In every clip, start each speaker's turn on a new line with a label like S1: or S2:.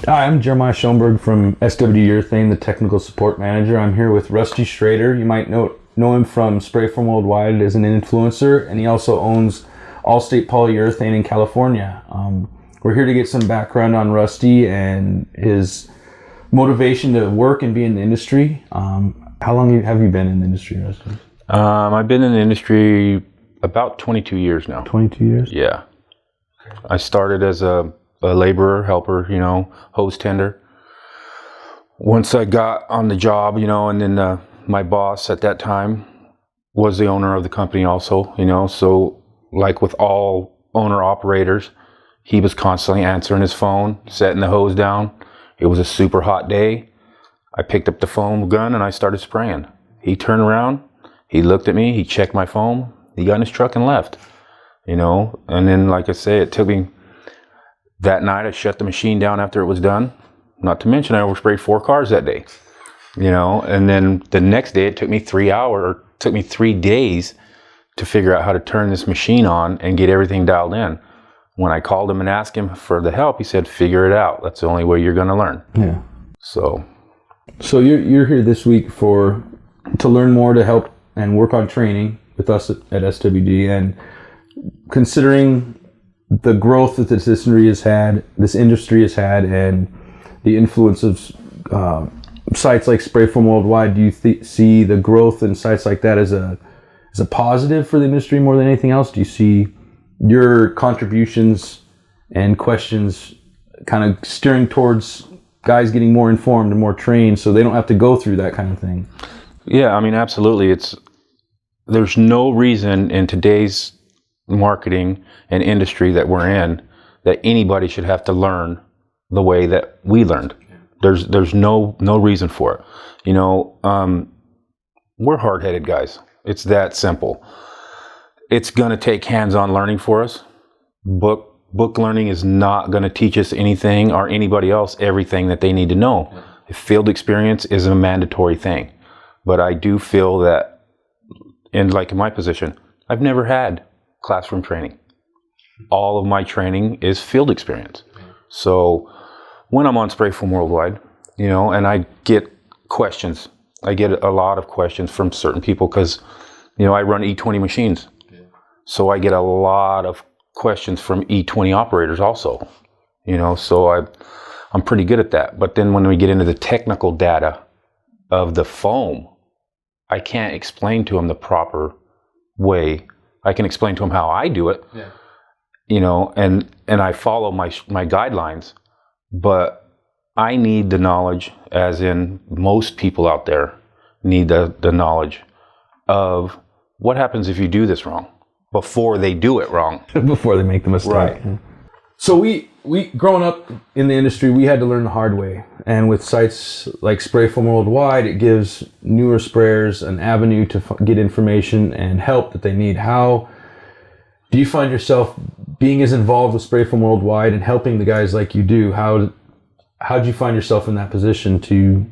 S1: Hi, I'm Jeremiah Schoenberg from SW Urethane, the technical support manager. I'm here with Rusty Schrader. You might know him from Sprayfoam Worldwide as an influencer, and he also owns Allstate Polyurethane in California. We're here to get some background on Rusty and his motivation to work and be in the industry. How long have you been in the industry, Rusty?
S2: I've been in the industry about 22 years now.
S1: 22 years?
S2: Yeah. I started as a laborer, helper, hose tender. Once I got on the job, and then my boss at that time was the owner of the company also, so like with all owner-operators, he was constantly answering his phone, setting the hose down. It was a super hot day. I picked up the foam gun and I started spraying. He turned around, he looked at me, he checked my foam, he got in his truck and left, and then, like I say, it took me that night. I shut the machine down after it was done. Not to mention I oversprayed 4 cars that day, and then the next day it took me 3 days to figure out how to turn this machine on and get everything dialed in. When I called him and asked him for the help, he said, figure it out. That's the only way you're going to learn.
S1: Yeah.
S2: So
S1: you're here this week to learn more, to help and work on training with us at SWD, and considering the growth that this industry has had, and the influence of sites like Sprayfoam Worldwide. Do you see the growth in sites like that as a positive for the industry more than anything else? Do you see your contributions and questions kind of steering towards guys getting more informed and more trained so they don't have to go through that kind of thing?
S2: Yeah, absolutely. There's no reason in today's marketing and industry that we're in that anybody should have to learn the way that we learned. There's no reason for it. We're hard-headed guys. It's that simple. It's going to take hands-on learning for us. Book learning is not going to teach us anything, or anybody else everything that they need to know. Field experience is a mandatory thing. But I do feel that, in my position, I've never had classroom training. All of my training is field experience. So when I'm on Sprayfoam Worldwide, and I get questions, I get a lot of questions from certain people because, I run E20 machines. So I get a lot of questions from E20 operators also, so I'm pretty good at that. But then when we get into the technical data of the foam, I can't explain to them the proper way. I can explain to them how I do it, and I follow my guidelines, but I need the knowledge, as in most people out there need the knowledge of what happens if you do this wrong before they do it wrong.
S1: Before they make the mistake.
S2: Right.
S1: So we growing up in the industry, we had to learn the hard way. And with sites like Sprayfoam Worldwide, it gives newer sprayers an avenue to get information and help that they need. How do you find yourself being as involved with Sprayfoam Worldwide and helping the guys like you do? How did you find yourself in that position to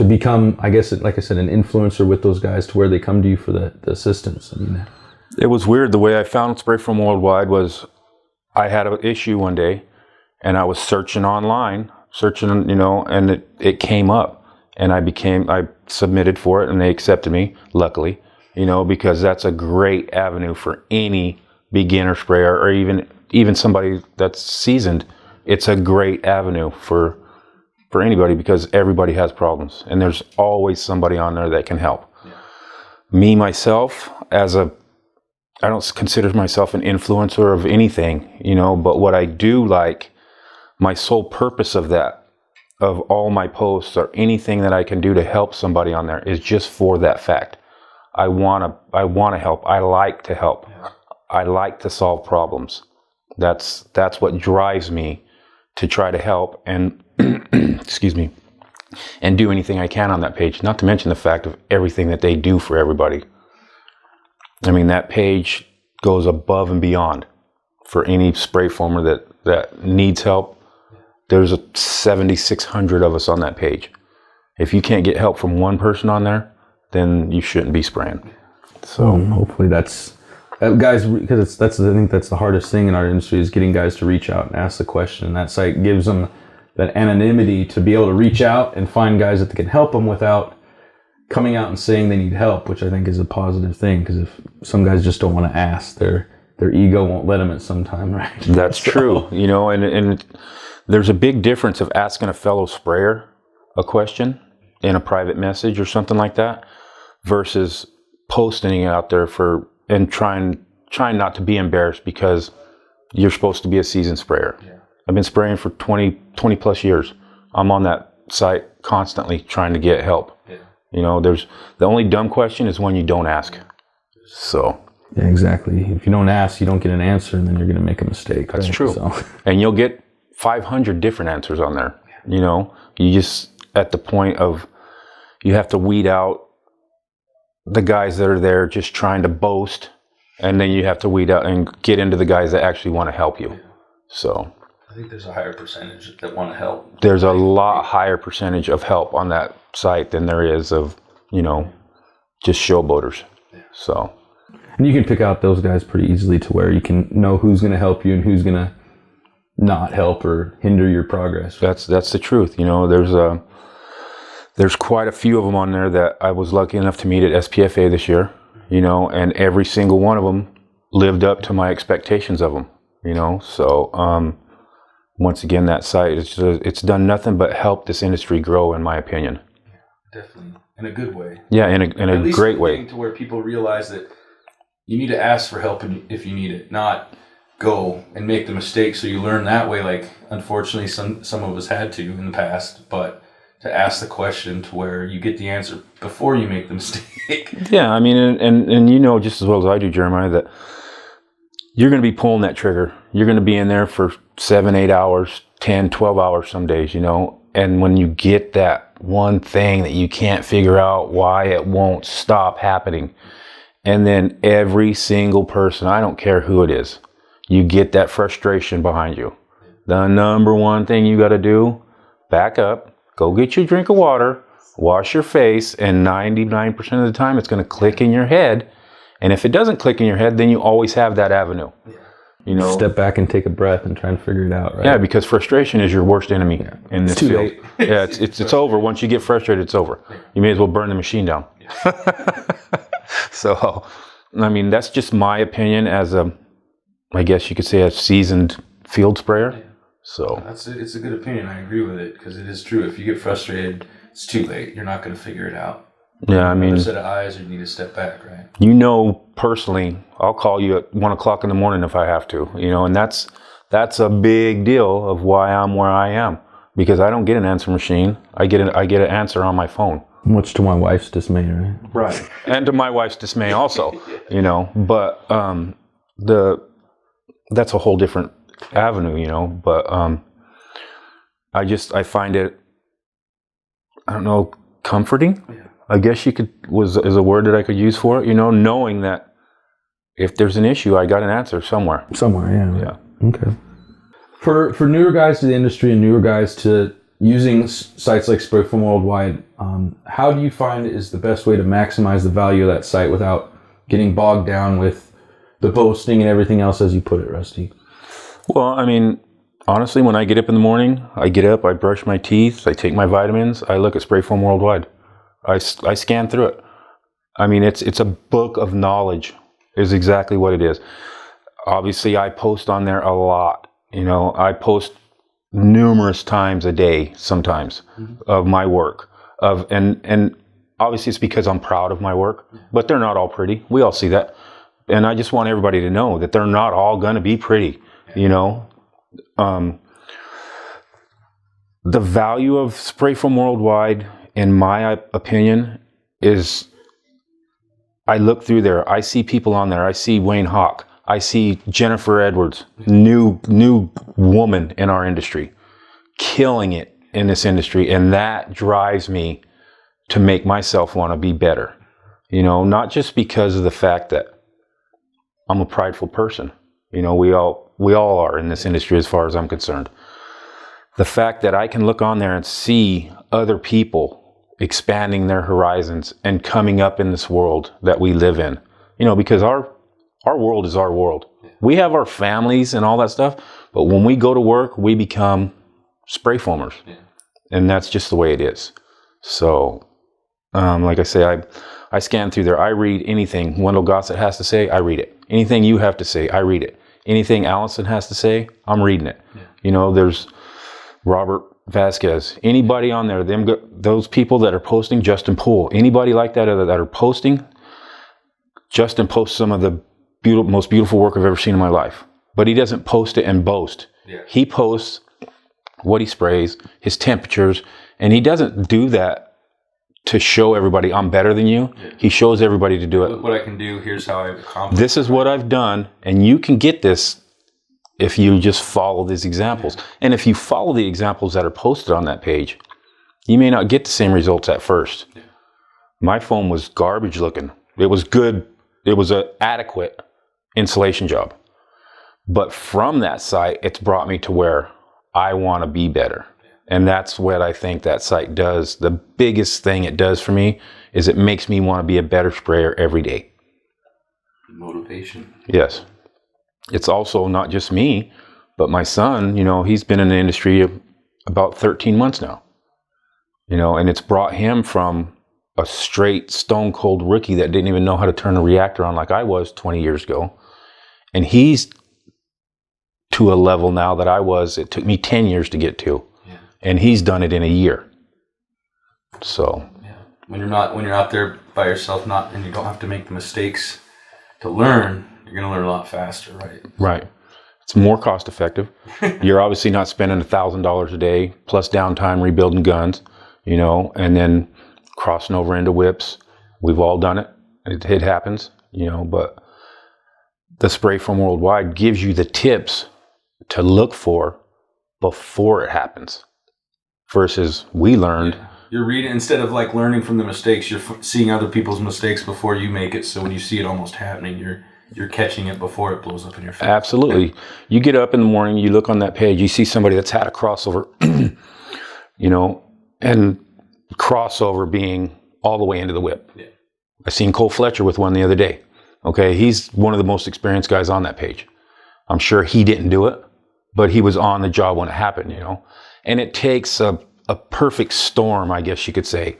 S1: become, I guess, like I said, an influencer with those guys to where they come to you for the assistance?
S2: It was weird. The way I found Sprayfoam Worldwide was I had an issue one day and I was searching online, and it came up, and I submitted for it and they accepted me, luckily, because that's a great avenue for any beginner sprayer, or even somebody that's seasoned. It's a great avenue for anybody, because everybody has problems and there's always somebody on there that can help. Yeah. Me, myself, I don't consider myself an influencer of anything, but what I do like, my sole purpose of all my posts or anything that I can do to help somebody on there is just for that fact. I want to help. I like to help. Yeah. I like to solve problems. That's what drives me to try to help and excuse me, and do anything I can on that page, not to mention the fact of everything that they do for everybody. That page goes above and beyond for any spray foamer that needs help. There's 7,600 of us on that page. If you can't get help from one person on there, then you shouldn't be spraying.
S1: So hopefully that's guys, because I think that's the hardest thing in our industry is getting guys to reach out and ask the question. And that site gives them that anonymity to be able to reach out and find guys that can help them without coming out and saying they need help, which I think is a positive thing. Because if some guys just don't want to ask, their ego won't let them at some time, right?
S2: That's true. You know, and there's a big difference of asking a fellow sprayer a question in a private message or something like that versus posting it out there and trying not to be embarrassed because you're supposed to be a seasoned sprayer. Yeah. I've been spraying for 20 plus years. I'm on that site constantly trying to get help. Yeah. You know, the only dumb question is when you don't ask. So.
S1: Yeah, exactly. If you don't ask, you don't get an answer, and then you're going to make a mistake.
S2: That's
S1: right?
S2: true. So. And you'll get 500 different answers on there. You know, you just at the point of you have to weed out the guys that are there just trying to boast, and then you have to weed out and get into the guys that actually want to help you. So.
S1: I think there's a higher percentage that want to help.
S2: There's a lot higher percentage of help on that site than there is of, you know, just showboaters. Yeah. So.
S1: And you can pick out those guys pretty easily to where you can know who's going to help you and who's going to not help or hinder your progress.
S2: That's the truth. You know, there's quite a few of them on there that I was lucky enough to meet at SPFA this year, you know, and every single one of them lived up to my expectations of them, you know. So, once again, that site, it's done nothing but help this industry grow, in my opinion.
S1: Yeah, definitely. In a good way.
S2: Yeah, in a great way.
S1: To where people realize that you need to ask for help if you need it, not go and make the mistake. So you learn that way. Like, unfortunately, some of us had to in the past, but to ask the question to where you get the answer before you make the mistake.
S2: Yeah, I mean, and you know just as well as I do, Jeremiah, that you're going to be pulling that trigger. You're going to be in there for 7, 8 hours, 10, 12 hours some days, you know. And when you get that one thing that you can't figure out why it won't stop happening, and then every single person, I don't care who it is, you get that frustration behind you. The number one thing you got to do, back up, go get your drink of water, wash your face, and 99% of the time it's going to click in your head. And if it doesn't click in your head, then you always have that avenue. You know,
S1: step back and take a breath and try and figure it out, right?
S2: Yeah, because frustration is your worst enemy in this field. Late. Yeah, it's over. Once you get frustrated, it's over. You may as well burn the machine down. So, I mean, that's just my opinion as I guess you could say, a seasoned field sprayer. Yeah. So
S1: it's a good opinion. I agree with it because it is true. If you get frustrated, it's too late. You're not going to figure it out.
S2: Yeah, I mean,
S1: another set of eyes, you need to step back, right?
S2: You know, personally, I'll call you at 1 o'clock in the morning if I have to. You know, and that's a big deal of why I'm where I am, because I don't get an answer machine. I get an answer on my phone.
S1: Much to my wife's dismay, right?
S2: Right, and to my wife's dismay also. You know, but that's a whole different avenue. You know, but I find it, I don't know, comforting. Yeah. I guess is a word that I could use for it, you know, knowing that if there's an issue, I got an answer somewhere.
S1: Yeah. Okay. For newer guys to the industry and newer guys to using sites like Sprayfoam Worldwide, how do you find is the best way to maximize the value of that site without getting bogged down with the boasting and everything else, as you put it, Rusty?
S2: Well, I mean, honestly, when I get up in the morning, I brush my teeth, I take my vitamins, I look at Sprayfoam Worldwide. I scan through it. I mean, it's a book of knowledge is exactly what it is. Obviously, I post on there a lot. You know, I post numerous times a day sometimes of my work. And obviously it's because I'm proud of my work, but they're not all pretty. We all see that. And I just want everybody to know that they're not all going to be pretty, you know. The value of Sprayfoam Worldwide, in my opinion, is I look through there. I see people on there. I see Wayne Hawk. I see Jennifer Edwards, new woman in our industry, killing it in this industry. And that drives me to make myself want to be better. You know, not just because of the fact that I'm a prideful person. You know, we all are in this industry as far as I'm concerned. The fact that I can look on there and see other people expanding their horizons and coming up in this world that we live in, you know, because our Our world is our world. We have our families and all that stuff, but when we go to work, we become spray foamers. And that's just the way it is. So, like I say, I scan through there. I read anything Wendell Gossett has to say, I read it. Anything you have to say, I read it. Anything Allison has to say, I'm reading it. You know, there's Robert Vasquez, anybody on there, those people that are posting, Justin Poole, anybody like that are posting. Justin posts some of the most beautiful work I've ever seen in my life, but he doesn't post it and boast. He posts what he sprays, his temperatures, and he doesn't do that to show everybody I'm better than you. He shows everybody to do it.
S1: Look what I can do. Here's how I've accomplished.
S2: This is what I've done, and you can get this if you just follow these examples. And if you follow the examples that are posted on that page, you may not get the same results at first. My foam was garbage looking. It was good. It was an adequate insulation job. But from that site, it's brought me to where I want to be better. And that's what I think that site does. The biggest thing it does for me is it makes me want to be a better sprayer every day.
S1: Motivation.
S2: Yes. It's also not just me, but my son, you know, he's been in the industry about 13 months now, you know, and it's brought him from a straight stone cold rookie that didn't even know how to turn a reactor on like I was 20 years ago. And he's to a level now that I was, it took me 10 years to get to, and he's done it in a year. So
S1: when you're out there by yourself, and you don't have to make the mistakes to learn, you're going to learn a lot faster, right?
S2: Right. It's more cost effective. You're obviously not spending $1,000 a day plus downtime rebuilding guns, you know, and then crossing over into whips. We've all done it. It happens, you know, but the Spray Foam Worldwide gives you the tips to look for before it happens versus we learned.
S1: You're reading, instead of like learning from the mistakes, you're seeing other people's mistakes before you make it. So when you see it almost happening, you're catching it before it blows up in your face.
S2: Absolutely. You get up in the morning, you look on that page, you see somebody that's had a crossover, you know, and crossover being all the way into the whip. I seen Cole Fletcher with one the other day. Okay, he's one of the most experienced guys on that page. I'm sure he didn't do it, but he was on the job when it happened, you know. And it takes a perfect storm, I guess you could say,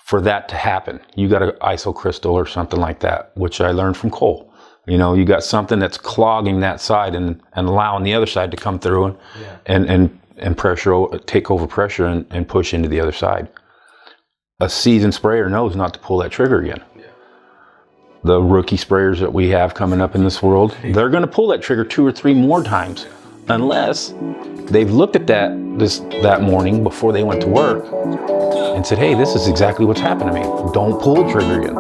S2: for that to happen. You got an iso crystal or something like that, which I learned from Cole. You know, you got something that's clogging that side and allowing the other side to come through and pressure, take over pressure and push into the other side. A seasoned sprayer knows not to pull that trigger again. The rookie sprayers that we have coming up in this world, they're going to pull that trigger 2 or 3 more times unless they've looked at that morning before they went to work and said, hey, this is exactly what's happened to me. Don't pull the trigger again.